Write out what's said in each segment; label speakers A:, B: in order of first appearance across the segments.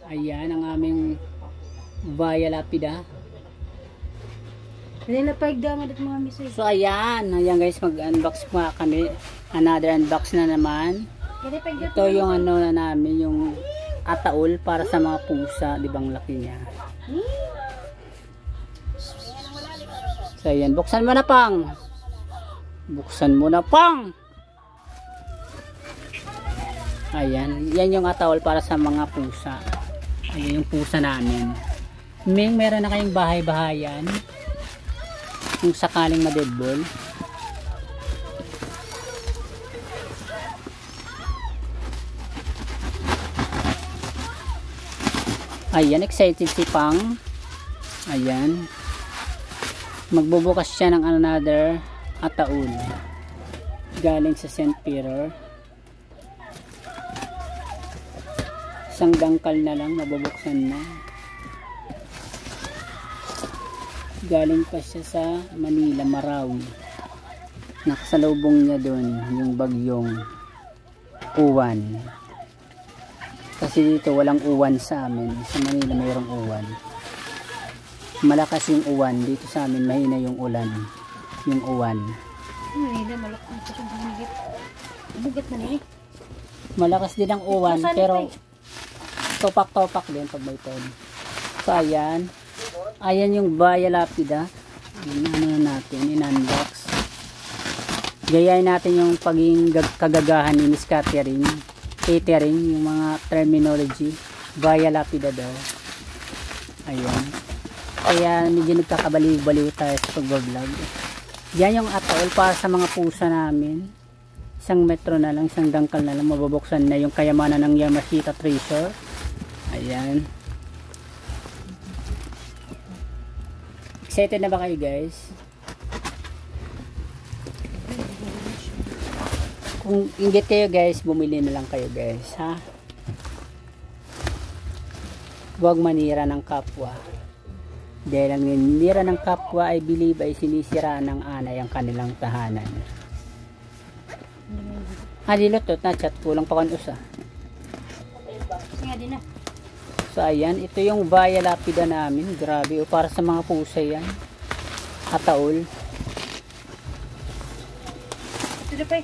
A: Ayan ang aming Via Lapida.
B: Hindi na paigdaman at mga misoy.
A: So ayan guys, mag-unbox pa kami. Another unbox na naman. Ito yung ano na namin, yung ataol para sa mga pusa, di bang laki niya. So ayan, buksan mo na pang. Buksan mo na pang. Ayan, yan yung ataol para sa mga pusa. Ayan yung pusa namin. Meron na kayong bahay-bahayan kung sakaling ma-deadball. Ayan, excited si Pang. Ayan, magbubukas siya ng another ataul galing sa St. Peter. Isang dangkal na lang, mabubuksan na. Galing pa siya sa Manila, Marawi. Nakasalubong niya doon yung bagyong uwan. Kasi dito walang uwan sa amin. Sa Manila mayroong uwan. Malakas yung uwan. Dito sa amin mahina yung ulan. Yung uwan.
B: Manila, malakas na siya bumigit. Bugat na niya.
A: Malakas din ang uwan, pero topak-topak din pag may ton. So ayan. Ayan yung Via Lapida. Ano na natin, in-unbox. Gayahin natin yung paging kagagahan ni Miss Catering. Yung mga terminology. Via Lapida daw. Ayan. Kaya medyo nagkakabaliw-baliw tayo sa pag-vlog. Yan yung ataol para sa mga pusa namin. Isang metro na lang, isang dangkal na lang. Mabubuksan na yung kayamanan ng Yamashita Treasure. Ayan. Excited na ba kayo guys? Kung inggit kayo guys, bumili na lang kayo guys, ha? Huwag manira ng kapwa. Dahil ang nanira ng kapwa ay believe ay sinisira ng anay ang kanilang tahanan. Dilutot na chat, kulang pa kan usa.
B: Nga din na.
A: So ayan, ito yung Via Lapida namin. Grabe, para sa mga pusa yan. Ataol.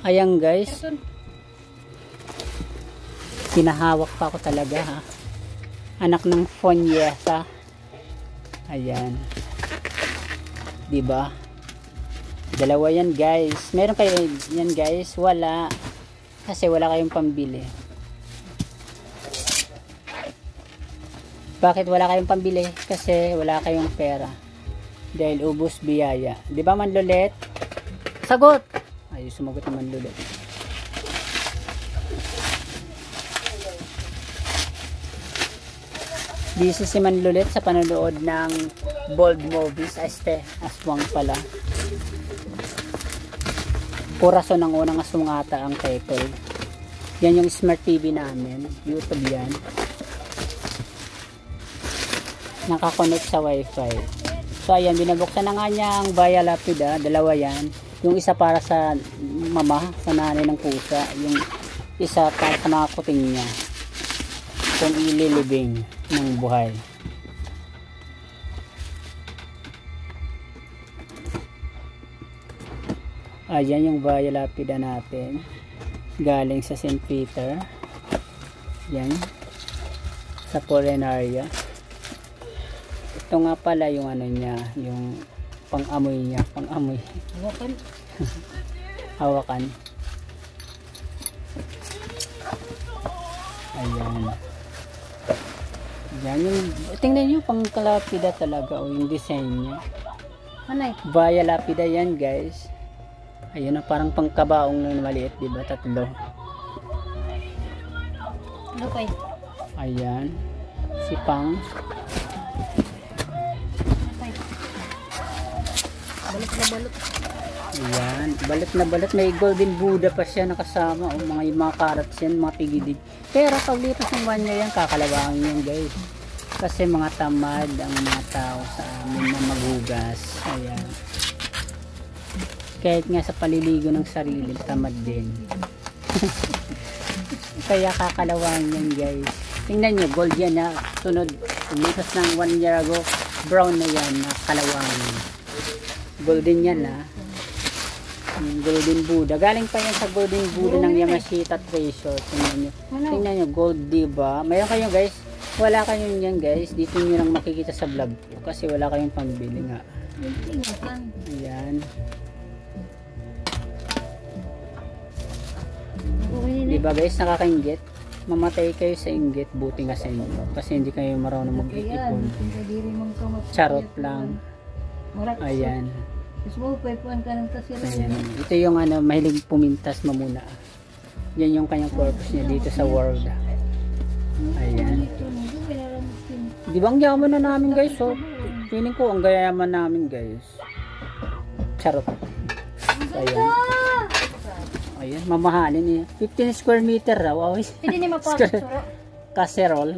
A: Ayan guys. Pinahawak pa ako talaga, ha. Anak ng Fonyesa. Ayan. Diba? Dalawa yan guys. Meron kayo yan guys? Wala. Kasi wala kayong pambili. Bakit wala kayong pambili? Kasi wala kayong pera. Dahil ubos biyaya. Di ba Manlulet? Sagot! Ay, sumagot na Manlulet. Busy si Manlulet sa panonood ng Bold Movies. Aswang pala. Puraso ng unang asungata ang title. Yan yung smart TV namin. YouTube yan. Nakakonect sa wifi. So ayan, binabuksan na nga niya ang Via Lapida. Dalawa yan. Yung isa para sa mama, sa nanay ng pusa. Yung isa para sa mga kuting niya. Kung ililibing ng buhay. Ayan yung Via Lapida natin. Galing sa St. Peter. Yan. Sa Polenaria. Ito nga pala yung ano niya, yung pang-amoy niya, pang-amoy.
B: Hawakan.
A: Hawakan. Ayan. Yan yung, tingnan nyo, pang-lapida talaga, o yung design niya.
B: Anay?
A: Via Lapida yan guys. Ayan na, parang pangkabaong na maliit, diba? Tatlo.
B: Ano pa eh?
A: Ayan. Si Pang.
B: Balot na balot.
A: Ayan, balot na balot. May golden Buddha pa siya nakasama. O mga carrots yan, mga pigidig. Pero kaulipas ng banyo yan, kakalabangin yan guys. Kasi mga tamad ang mga tao sa amin na maghugas. Ayan. Kahit nga sa paliligo ng sarili, tamad din. Kaya kakalawangin yan guys. Tingnan nyo, gold yan na. Sunod, umitas ng 1 year ago, brown na yan, na kalawang. Golden yan na. Yung golden Buddha. Galing pa yan sa golden Buddha ng Yamashita Treasure. Tingnan nyo. Tingnan nyo, gold diba? Mayroon kayo guys. Wala kayong yan guys. Dito nyo lang makikita sa vlog ko. Kasi wala kayong pambili nga. Ayan. Diba guys, nakakaingit? Mamatay kayo sa inggit, buti nga sa inyo. Kasi hindi kayo marunong mag-iipon. Charot lang. Ayan. Ayan. Ito yung ano, mahilig pumintas mamuna. Yan yung kanyang purpose niya dito sa world. Ayan. Di ba ang yaman na namin guys? So, feeling ko ang gayaman namin guys. Charot. So, ayan. Ayan, mamahalin niya. 15 square meter raw.
B: Hindi ni mapasok suro.
A: Kaserol.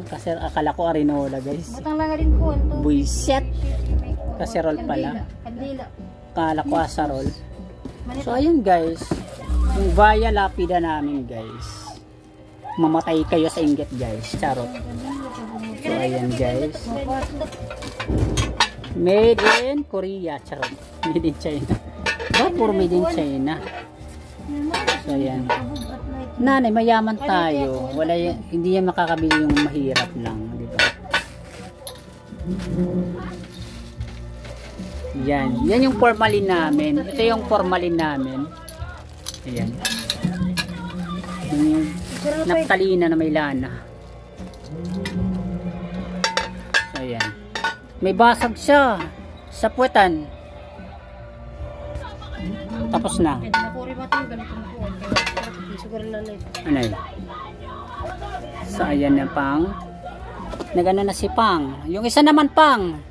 A: Akala ko arinola guys.
B: Butang lang rin po.
A: Buiset. Kaserol pala. Akala ko asarol. So ayun guys. Yung Via Lapida namin guys. Mamatay kayo sa inggit guys. Charot. So ayan guys. Made in Korea. Charot. Made in China. Ba't puro made in China? So ayan. Nanay, mayaman tayo. Wala hindi yan makakabili yung mahirap lang, di ba? Yan. Yan yung formalin namin. Ito yung formalin namin. Ayan. Yung naptalina na may lana. So ayan. May basag siya sa puwetan. Tapos na. Ano yun? So ayan na pang. Nagano na si Pang. Yung isa naman Pang.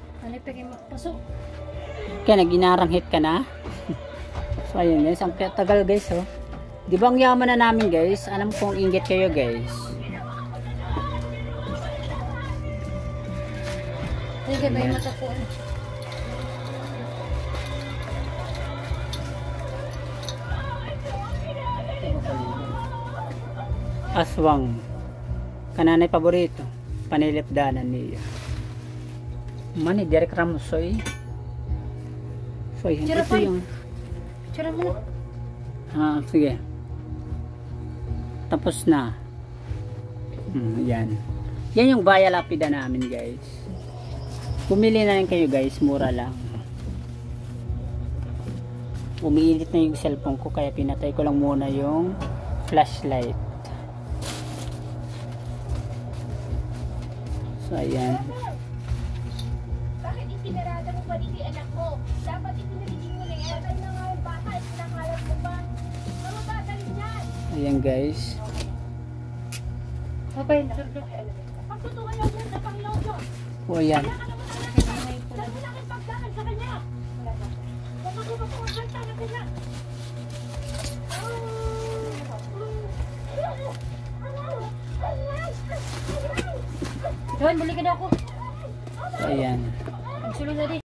A: Kaya naginaranghit ka na. So ayan guys. Ang tagal guys oh. Di ba ang yaman na namin guys? Alam kong inggit kayo guys.
B: Sige ba yung mata ko?
A: Aswang. Kananay paborito. Panilipdanan niya. Mani, Derek Ramosoy. So, yan. Ito yung...
B: Tsura mo na.
A: Sige. Tapos na. Yan. Yan yung Via Lapida namin, guys. Bumili na rin kayo, guys. Mura lang. Umiinit na yung cellphone ko, kaya pinatay ko lang muna yung flashlight. So, ayan.
C: Bakit ipinarada mo pa dito anak mo? Dapat ipinarigin mo na yan. Ay na nga yung bata, pinakalat mo ba? Mga bata rin yan.
A: Ayan guys.
B: Papay.
C: Pagtutukan lang mo sa Panginoon Diyos.
A: O ayan.
C: Saan mo lang yung pagdakan sa Kanya? Kapag mo sa kanta na Kanya.
B: Doon, buli ka na ako.
A: Ayan.
B: Magsulong na din.